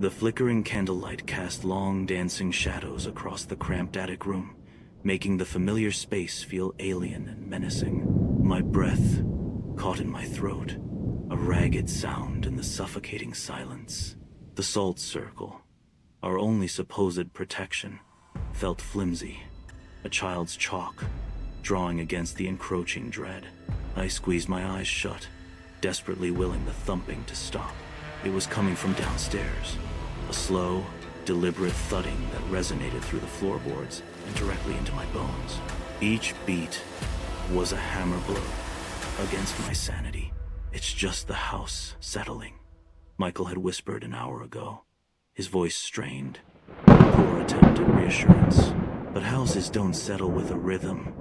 The flickering candlelight cast long dancing shadows across the cramped attic room, making the familiar space feel alien and menacing. My breath caught in my throat, a ragged sound in the suffocating silence. The salt circle, our only supposed protection, felt flimsy, a child's chalk, drawing against the encroaching dread. I squeezed my eyes shut, desperately willing the thumping to stop. It was coming from downstairs, a slow, deliberate thudding that resonated through the floorboards and directly into my bones. Each beat was a hammer blow against my sanity. "It's just the house settling," Michael had whispered an hour ago, his voice strained, a poor attempt at reassurance. But houses don't settle with a rhythm,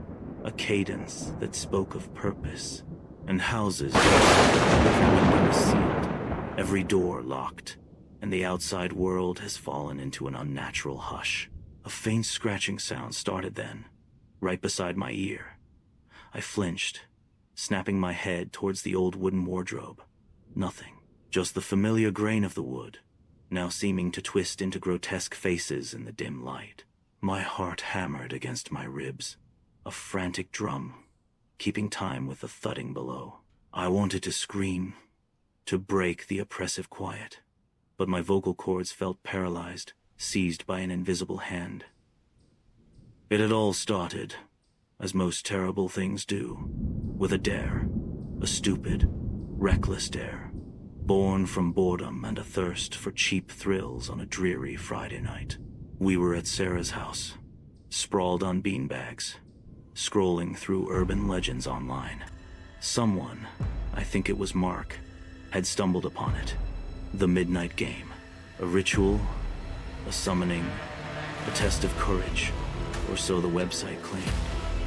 a cadence that spoke of purpose. And houses don't settle if every window is sealed, every door locked, and the outside world has fallen into an unnatural hush. A faint scratching sound started then, right beside my ear. I flinched, snapping my head towards the old wooden wardrobe. Nothing, just the familiar grain of the wood, now seeming to twist into grotesque faces in the dim light. My heart hammered against my ribs, a frantic drum, keeping time with the thudding below. I wanted to scream, to break the oppressive quiet, but my vocal cords felt paralyzed, seized by an invisible hand. It had all started, as most terrible things do, with a dare, a stupid, reckless dare, born from boredom and a thirst for cheap thrills on a dreary Friday night. We were at Sarah's house, sprawled on beanbags, scrolling through urban legends online. Someone, I think it was Mark, had stumbled upon it. The Midnight Game. A ritual, a summoning, a test of courage, or so the website claimed.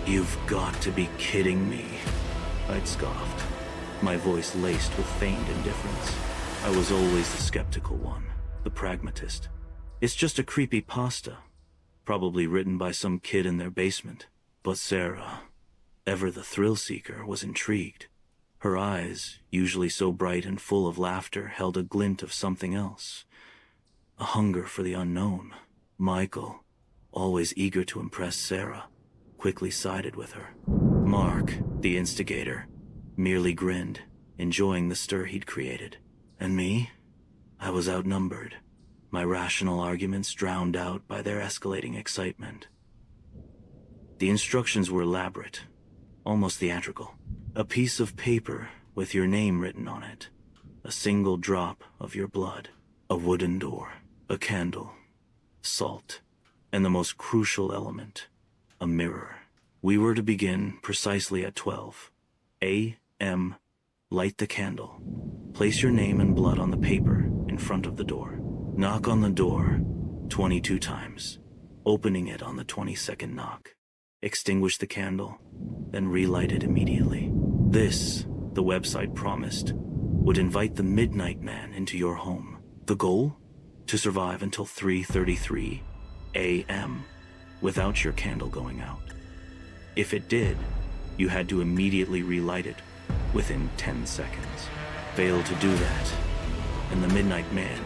"You've got to be kidding me," I'd scoffed, my voice laced with feigned indifference. I was always the skeptical one, the pragmatist. It's just a creepypasta, probably written by some kid in their basement. But Sarah, ever the thrill-seeker, was intrigued. Her eyes, usually so bright and full of laughter, held a glint of something else. A hunger for the unknown. Michael, always eager to impress Sarah, quickly sided with her. Mark, the instigator, merely grinned, enjoying the stir he'd created. And me? I was outnumbered, my rational arguments drowned out by their escalating excitement. The instructions were elaborate, almost theatrical. A piece of paper with your name written on it, a single drop of your blood, a wooden door, a candle, salt, and the most crucial element, a mirror. We were to begin precisely at 12 a.m. Light the candle. Place your name and blood on the paper in front of the door. Knock on the door 22 times, opening it on the 22nd knock. Extinguish the candle, then relight it immediately. This, the website promised, would invite the Midnight Man into your home. The goal? To survive until 3:33 a.m. without your candle going out. If it did, you had to immediately relight it within 10 seconds. Fail to do that, and the Midnight Man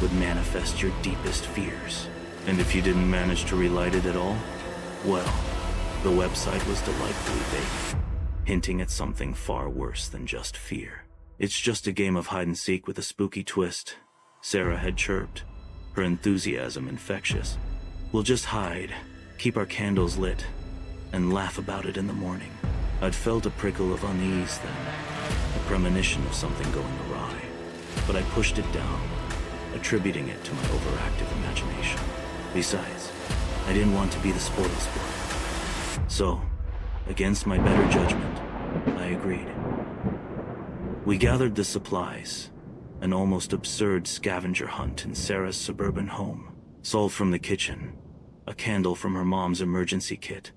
would manifest your deepest fears. And if you didn't manage to relight it at all, well, the website was delightfully vague, hinting at something far worse than just fear. "It's just a game of hide-and-seek with a spooky twist," Sarah had chirped, her enthusiasm infectious. "We'll just hide, keep our candles lit, and laugh about it in the morning." I'd felt a prickle of unease then, a premonition of something going awry, but I pushed it down, attributing it to my overactive imagination. Besides, I didn't want to be the spoilsport. So, against my better judgment, I agreed. We gathered the supplies, an almost absurd scavenger hunt in Sarah's suburban home. Salt from the kitchen, a candle from her mom's emergency kit,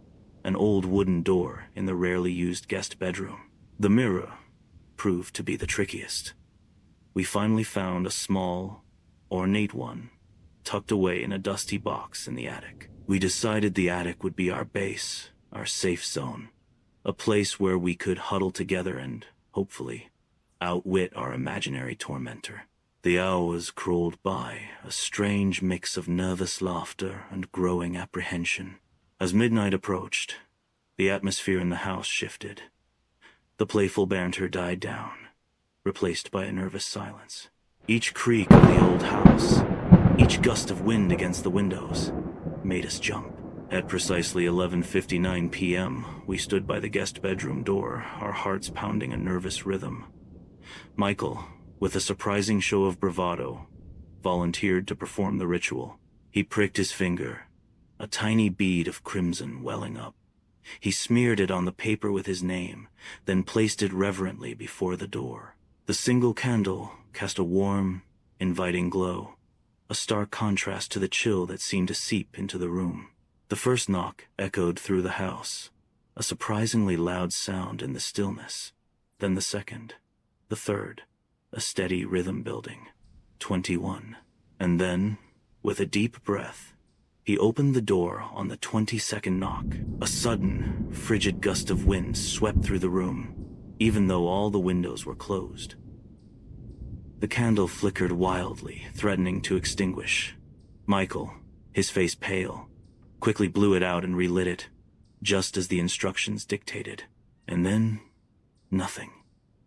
an old wooden door in the rarely used guest bedroom. The mirror proved to be the trickiest. We finally found a small, ornate one, tucked away in a dusty box in the attic. We decided the attic would be our base, our safe zone, a place where we could huddle together and, hopefully, outwit our imaginary tormentor. The hours crawled by, a strange mix of nervous laughter and growing apprehension. As midnight approached, the atmosphere in the house shifted. The playful banter died down, replaced by a nervous silence. Each creak of the old house, each gust of wind against the windows, made us jump. At precisely 11:59 p.m., we stood by the guest bedroom door, our hearts pounding a nervous rhythm. Michael, with a surprising show of bravado, volunteered to perform the ritual. He pricked his finger, a tiny bead of crimson welling up. He smeared it on the paper with his name, then placed it reverently before the door. The single candle cast a warm, inviting glow, a stark contrast to the chill that seemed to seep into the room. The first knock echoed through the house, a surprisingly loud sound in the stillness. Then the second, the third, a steady rhythm building. 21. And then, with a deep breath, he opened the door on the 22nd knock. A sudden, frigid gust of wind swept through the room, even though all the windows were closed. The candle flickered wildly, threatening to extinguish. Michael, his face pale, quickly blew it out and relit it, just as the instructions dictated. And then, nothing.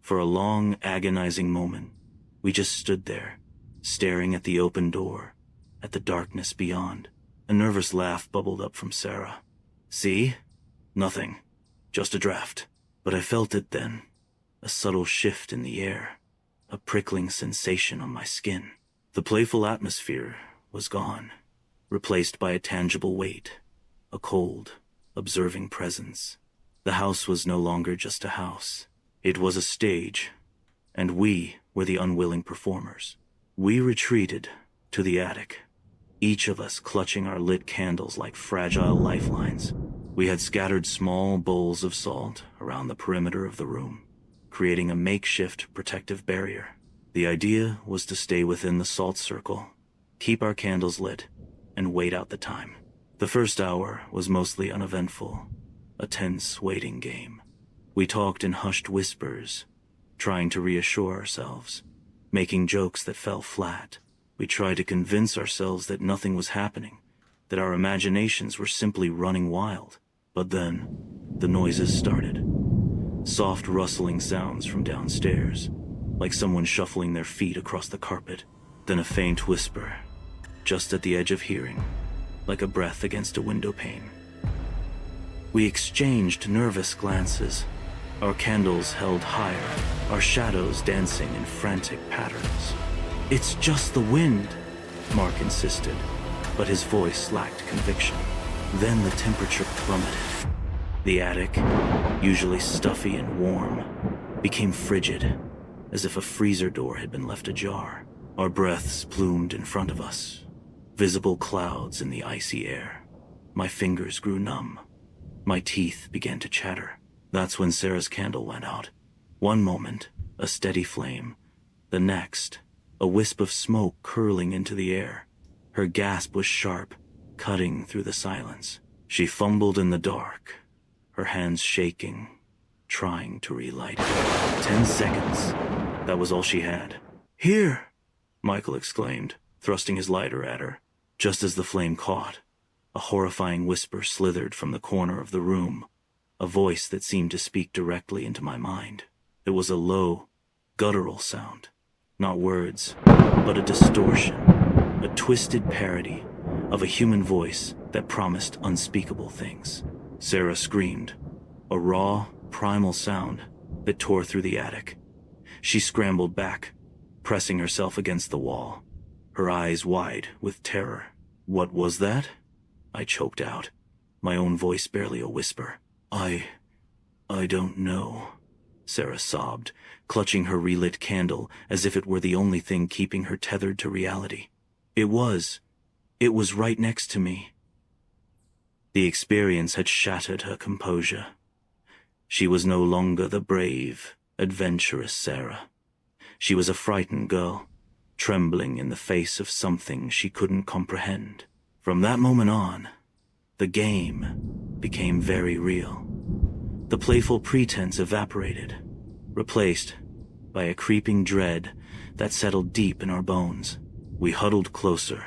For a long, agonizing moment, we just stood there, staring at the open door, at the darkness beyond. A nervous laugh bubbled up from Sarah. "See? Nothing. Just a draft." But I felt it then, a subtle shift in the air, a prickling sensation on my skin. The playful atmosphere was gone, replaced by a tangible weight, a cold, observing presence. The house was no longer just a house. It was a stage, and we were the unwilling performers. We retreated to the attic, each of us clutching our lit candles like fragile lifelines. We had scattered small bowls of salt around the perimeter of the room, creating a makeshift protective barrier. The idea was to stay within the salt circle, keep our candles lit, and wait out the time. The first hour was mostly uneventful, a tense waiting game. We talked in hushed whispers, trying to reassure ourselves, making jokes that fell flat. We tried to convince ourselves that nothing was happening, that our imaginations were simply running wild. But then, the noises started. Soft rustling sounds from downstairs, like someone shuffling their feet across the carpet. Then a faint whisper, just at the edge of hearing, like a breath against a window pane. We exchanged nervous glances, our candles held higher, our shadows dancing in frantic patterns. "It's just the wind," Mark insisted, but his voice lacked conviction. Then the temperature plummeted. The attic, usually stuffy and warm, became frigid, as if a freezer door had been left ajar. Our breaths plumed in front of us, visible clouds in the icy air. My fingers grew numb. My teeth began to chatter. That's when Sarah's candle went out. One moment, a steady flame. The next, a wisp of smoke curling into the air. Her gasp was sharp, cutting through the silence. She fumbled in the dark, her hands shaking, trying to relight it. 10 seconds. That was all she had. "Here!" Michael exclaimed, thrusting his lighter at her. Just as the flame caught, a horrifying whisper slithered from the corner of the room, a voice that seemed to speak directly into my mind. It was a low, guttural sound. Not words, but a distortion, a twisted parody of a human voice that promised unspeakable things. Sarah screamed, a raw, primal sound that tore through the attic. She scrambled back, pressing herself against the wall, her eyes wide with terror. "What was that?" I choked out, my own voice barely a whisper. I don't know," Sarah sobbed, clutching her relit candle as if it were the only thing keeping her tethered to reality. It was right next to me." The experience had shattered her composure. She was no longer the brave, adventurous Sarah. She was a frightened girl, trembling in the face of something she couldn't comprehend. From that moment on, the game became very real. The playful pretense evaporated, replaced by a creeping dread that settled deep in our bones. We huddled closer,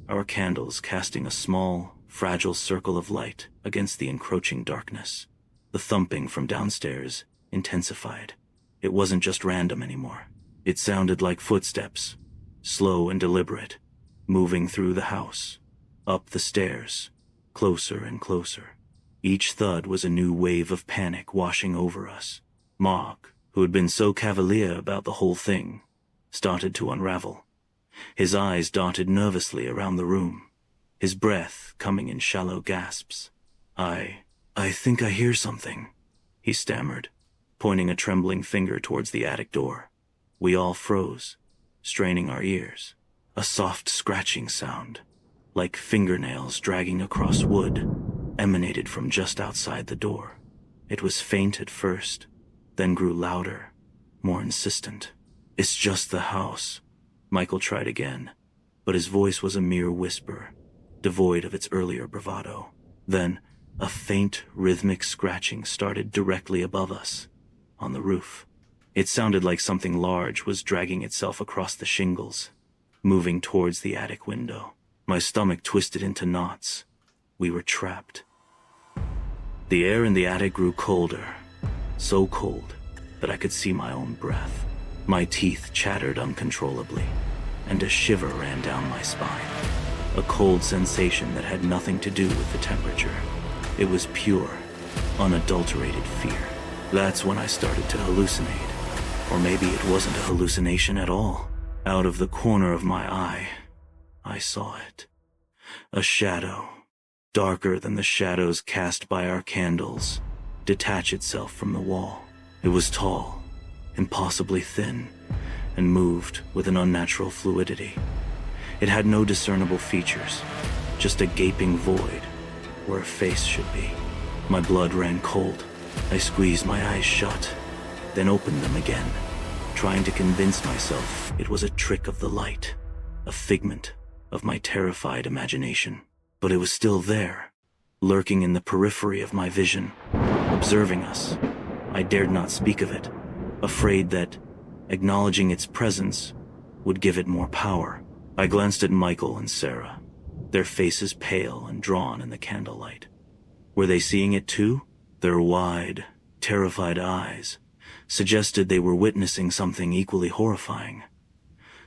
our candles casting a small, fragile circle of light against the encroaching darkness. The thumping from downstairs intensified. It wasn't just random anymore. It sounded like footsteps, slow and deliberate, moving through the house, up the stairs, closer and closer. Each thud was a new wave of panic washing over us. Mark, who had been so cavalier about the whole thing, started to unravel. His eyes darted nervously around the room, his breath coming in shallow gasps. I think I hear something," he stammered, pointing a trembling finger towards the attic door. We all froze, straining our ears. A soft scratching sound, like fingernails dragging across wood, emanated from just outside the door. It was faint at first, then grew louder, more insistent. "It's just the house," Michael tried again, but his voice was a mere whisper, devoid of its earlier bravado. Then, a faint, rhythmic scratching started directly above us, on the roof. It sounded like something large was dragging itself across the shingles, moving towards the attic window. My stomach twisted into knots. We were trapped. The air in the attic grew colder, so cold that I could see my own breath. My teeth chattered uncontrollably, and a shiver ran down my spine. A cold sensation that had nothing to do with the temperature. It was pure, unadulterated fear. That's when I started to hallucinate. Or maybe it wasn't a hallucination at all. Out of the corner of my eye, I saw it. A shadow, darker than the shadows cast by our candles, detach itself from the wall. It was tall, impossibly thin, and moved with an unnatural fluidity. It had no discernible features, just a gaping void where a face should be. My blood ran cold. I squeezed my eyes shut, then opened them again, trying to convince myself it was a trick of the light, a figment of my terrified imagination. But it was still there, lurking in the periphery of my vision, observing us. I dared not speak of it, afraid that acknowledging its presence would give it more power. I glanced at Michael and Sarah, their faces pale and drawn in the candlelight. Were they seeing it too? Their wide, terrified eyes suggested they were witnessing something equally horrifying,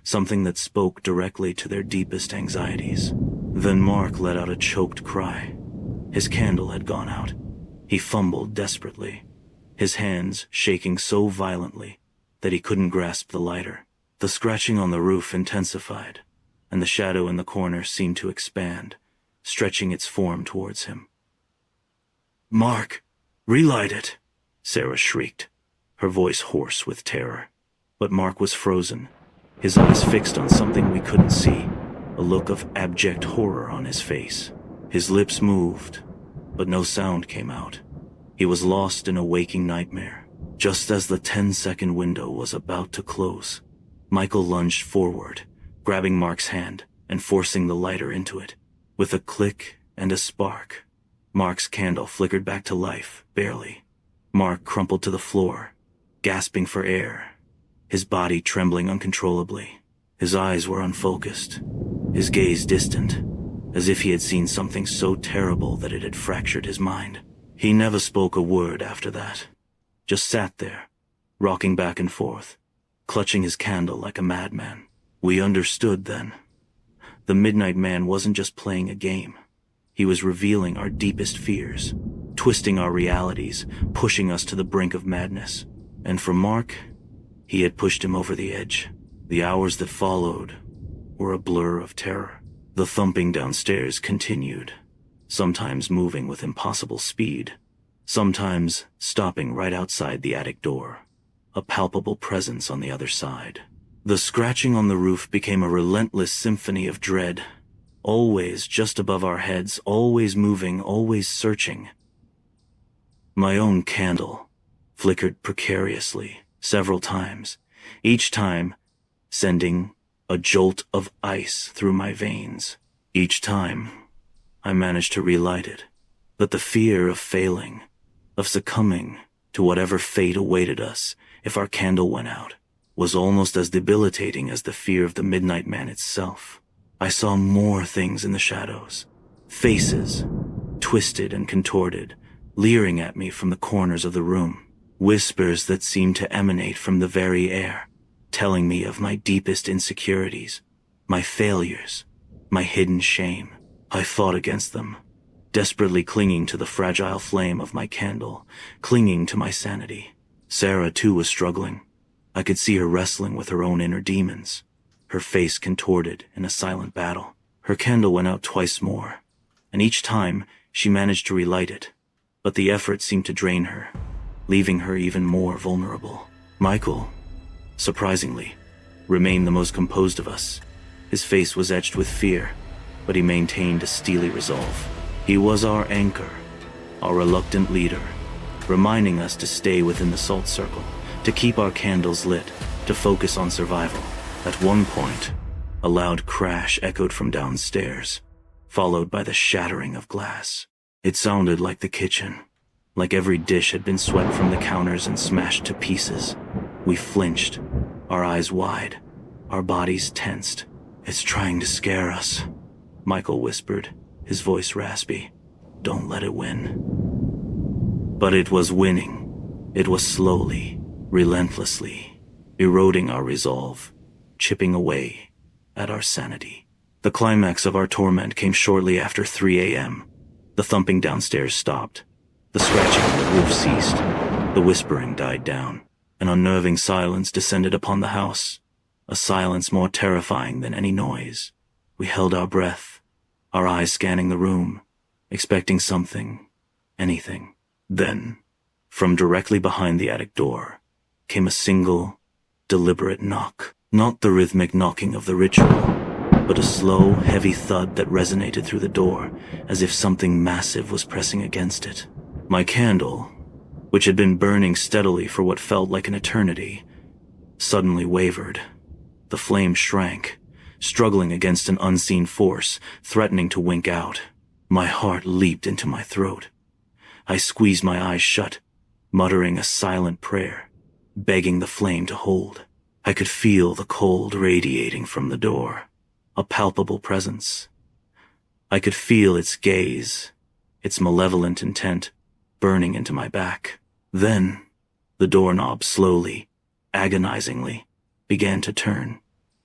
something that spoke directly to their deepest anxieties. Then Mark let out a choked cry. His candle had gone out. He fumbled desperately, his hands shaking so violently that he couldn't grasp the lighter. The scratching on the roof intensified, and the shadow in the corner seemed to expand, stretching its form towards him. "Mark, relight it," Sarah shrieked, her voice hoarse with terror. But Mark was frozen, his eyes fixed on something we couldn't see, a look of abject horror on his face. His lips moved, but no sound came out. He was lost in a waking nightmare. Just as the 10-second window was about to close, Michael lunged forward, grabbing Mark's hand and forcing the lighter into it. With a click and a spark, Mark's candle flickered back to life, barely. Mark crumpled to the floor, gasping for air, his body trembling uncontrollably. His eyes were unfocused, his gaze distant, as if he had seen something so terrible that it had fractured his mind. He never spoke a word after that, just sat there, rocking back and forth, clutching his candle like a madman. We understood then. The Midnight Man wasn't just playing a game. He was revealing our deepest fears, twisting our realities, pushing us to the brink of madness. And for Mark, he had pushed him over the edge. The hours that followed were a blur of terror. The thumping downstairs continued, sometimes moving with impossible speed, sometimes stopping right outside the attic door, a palpable presence on the other side. The scratching on the roof became a relentless symphony of dread, always just above our heads, always moving, always searching. My own candle flickered precariously several times, each time sending a jolt of ice through my veins. Each time, I managed to relight it, but the fear of failing, of succumbing to whatever fate awaited us if our candle went out, was almost as debilitating as the fear of the Midnight Man itself. I saw more things in the shadows. Faces, twisted and contorted, leering at me from the corners of the room. Whispers that seemed to emanate from the very air, telling me of my deepest insecurities, my failures, my hidden shame. I fought against them, desperately clinging to the fragile flame of my candle, clinging to my sanity. Sarah, too, was struggling. I could see her wrestling with her own inner demons, her face contorted in a silent battle. Her candle went out twice more, and each time she managed to relight it, but the effort seemed to drain her, leaving her even more vulnerable. Michael, surprisingly, remained the most composed of us. His face was etched with fear, but he maintained a steely resolve. He was our anchor, our reluctant leader, reminding us to stay within the salt circle, to keep our candles lit, to focus on survival. At one point, a loud crash echoed from downstairs, followed by the shattering of glass. It sounded like the kitchen, like every dish had been swept from the counters and smashed to pieces. We flinched, our eyes wide, our bodies tensed. "It's trying to scare us," Michael whispered, his voice raspy. "Don't let it win." But it was winning. It was slowly, relentlessly, eroding our resolve, chipping away at our sanity. The climax of our torment came shortly after 3 a.m. The thumping downstairs stopped. The scratching on the roof ceased. The whispering died down. An unnerving silence descended upon the house, a silence more terrifying than any noise. We held our breath, our eyes scanning the room, expecting something, anything. Then, from directly behind the attic door, came a single, deliberate knock. Not the rhythmic knocking of the ritual, but a slow, heavy thud that resonated through the door, as if something massive was pressing against it. My candle, which had been burning steadily for what felt like an eternity, suddenly wavered. The flame shrank, struggling against an unseen force, threatening to wink out. My heart leaped into my throat. I squeezed my eyes shut, muttering a silent prayer, begging the flame to hold. I could feel the cold radiating from the door, a palpable presence. I could feel its gaze, its malevolent intent, burning into my back. Then, the doorknob slowly, agonizingly, began to turn.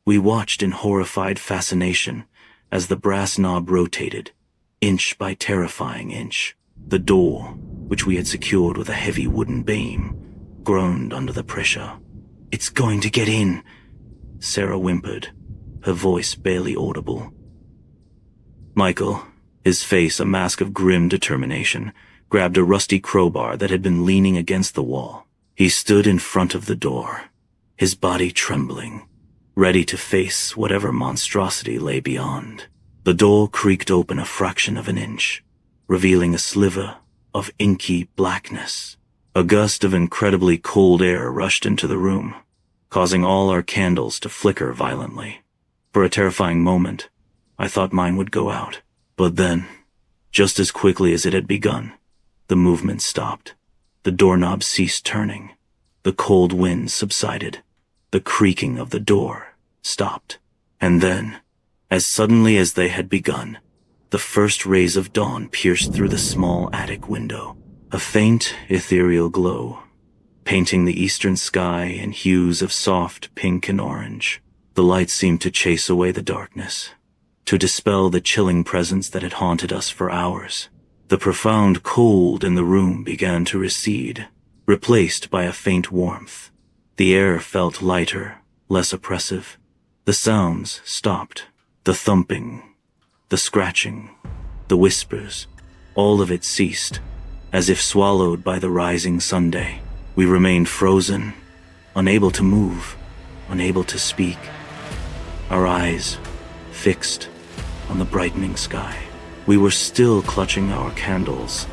We watched in horrified fascination as the brass knob rotated, inch by terrifying inch. The door, which we had secured with a heavy wooden beam, groaned under the pressure. "It's going to get in," Sarah whimpered, her voice barely audible. Michael, his face a mask of grim determination, grabbed a rusty crowbar that had been leaning against the wall. He stood in front of the door, his body trembling, ready to face whatever monstrosity lay beyond. The door creaked open a fraction of an inch, revealing a sliver of inky blackness. A gust of incredibly cold air rushed into the room, causing all our candles to flicker violently. For a terrifying moment, I thought mine would go out. But then, just as quickly as it had begun, the movement stopped. The doorknob ceased turning. The cold wind subsided. The creaking of the door stopped. And then, as suddenly as they had begun, the first rays of dawn pierced through the small attic window. A faint, ethereal glow, painting the eastern sky in hues of soft pink and orange. The light seemed to chase away the darkness, to dispel the chilling presence that had haunted us for hours. The profound cold in the room began to recede, replaced by a faint warmth. The air felt lighter, less oppressive. The sounds stopped. The thumping, the scratching, the whispers, all of it ceased, as if swallowed by the rising Sunday. We remained frozen, unable to move, unable to speak, our eyes fixed on the brightening sky. We were still clutching our candles,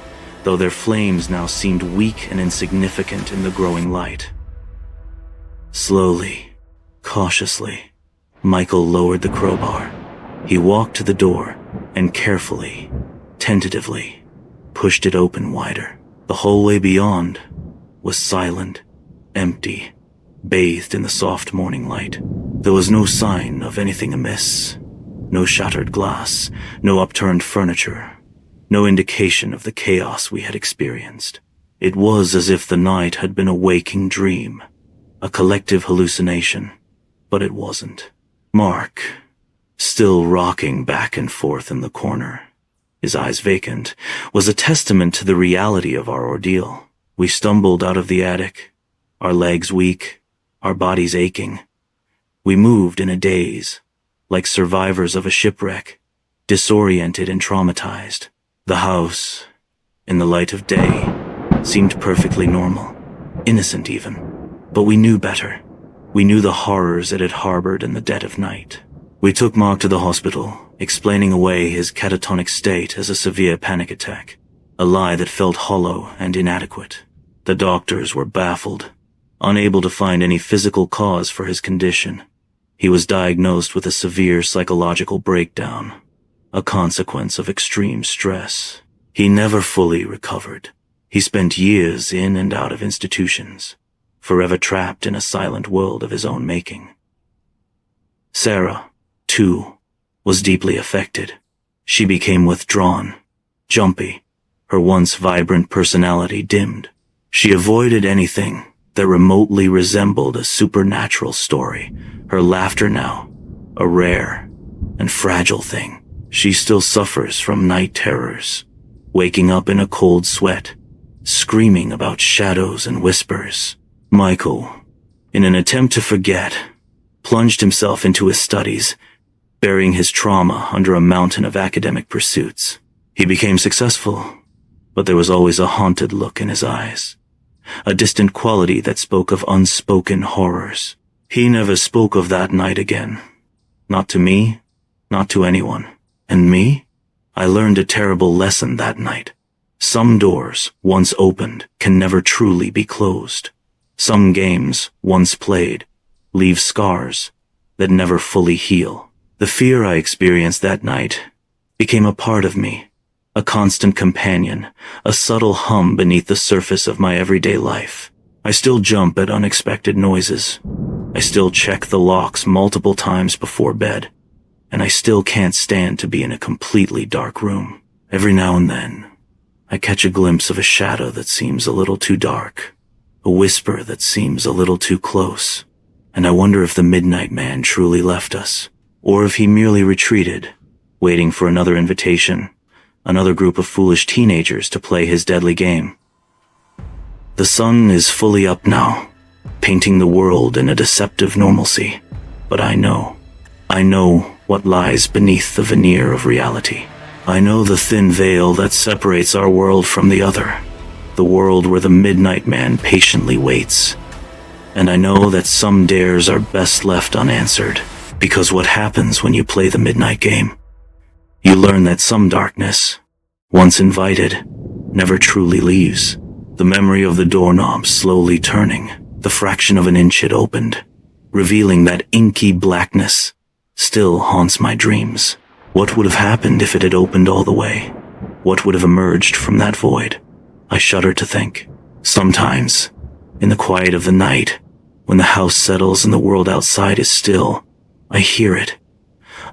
though their flames now seemed weak and insignificant in the growing light. Slowly, cautiously, Michael lowered the crowbar. He walked to the door and carefully, tentatively, pushed it open wider. The hallway beyond was silent, empty, bathed in the soft morning light. There was no sign of anything amiss. No shattered glass, no upturned furniture, no indication of the chaos we had experienced. It was as if the night had been a waking dream, a collective hallucination, but it wasn't. Mark, still rocking back and forth in the corner, his eyes vacant, was a testament to the reality of our ordeal. We stumbled out of the attic, our legs weak, our bodies aching. We moved in a daze, like survivors of a shipwreck, disoriented and traumatized. The house, in the light of day, seemed perfectly normal, innocent even. But we knew better. We knew the horrors it had harbored in the dead of night. We took Mark to the hospital, explaining away his catatonic state as a severe panic attack, a lie that felt hollow and inadequate. The doctors were baffled, unable to find any physical cause for his condition. He was diagnosed with a severe psychological breakdown, a consequence of extreme stress. He never fully recovered. He spent years in and out of institutions, forever trapped in a silent world of his own making. Sarah, too, was deeply affected. She became withdrawn, jumpy, her once vibrant personality dimmed. She avoided anything that remotely resembled a supernatural story, her laughter now a rare and fragile thing. She still suffers from night terrors, waking up in a cold sweat, screaming about shadows and whispers. Michael, in an attempt to forget, plunged himself into his studies, burying his trauma under a mountain of academic pursuits. He became successful, but there was always a haunted look in his eyes, a distant quality that spoke of unspoken horrors. He never spoke of that night again. Not to me, not to anyone. And me? I learned a terrible lesson that night. Some doors, once opened, can never truly be closed. Some games, once played, leave scars that never fully heal. The fear I experienced that night became a part of me, a constant companion, a subtle hum beneath the surface of my everyday life. I still jump at unexpected noises. I still check the locks multiple times before bed. And I still can't stand to be in a completely dark room. Every now and then, I catch a glimpse of a shadow that seems a little too dark, a whisper that seems a little too close, and I wonder if the Midnight Man truly left us, or if he merely retreated, waiting for another invitation, another group of foolish teenagers to play his deadly game. The sun is fully up now, painting the world in a deceptive normalcy, but I know what lies beneath the veneer of reality. I know the thin veil that separates our world from the other, the world where the Midnight Man patiently waits. And I know that some dares are best left unanswered, because what happens when you play the midnight game? You learn that some darkness, once invited, never truly leaves. The memory of the doorknob slowly turning, the fraction of an inch it opened, revealing that inky blackness, still haunts my dreams. What would have happened if it had opened all the way? What would have emerged from that void? I shudder to think. Sometimes, in the quiet of the night, when the house settles and the world outside is still, I hear it.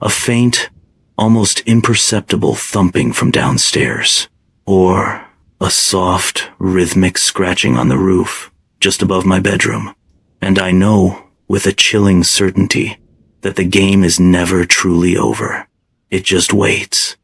A faint, almost imperceptible thumping from downstairs. Or a soft, rhythmic scratching on the roof, just above my bedroom. And I know, with a chilling certainty, that the game is never truly over. It just waits.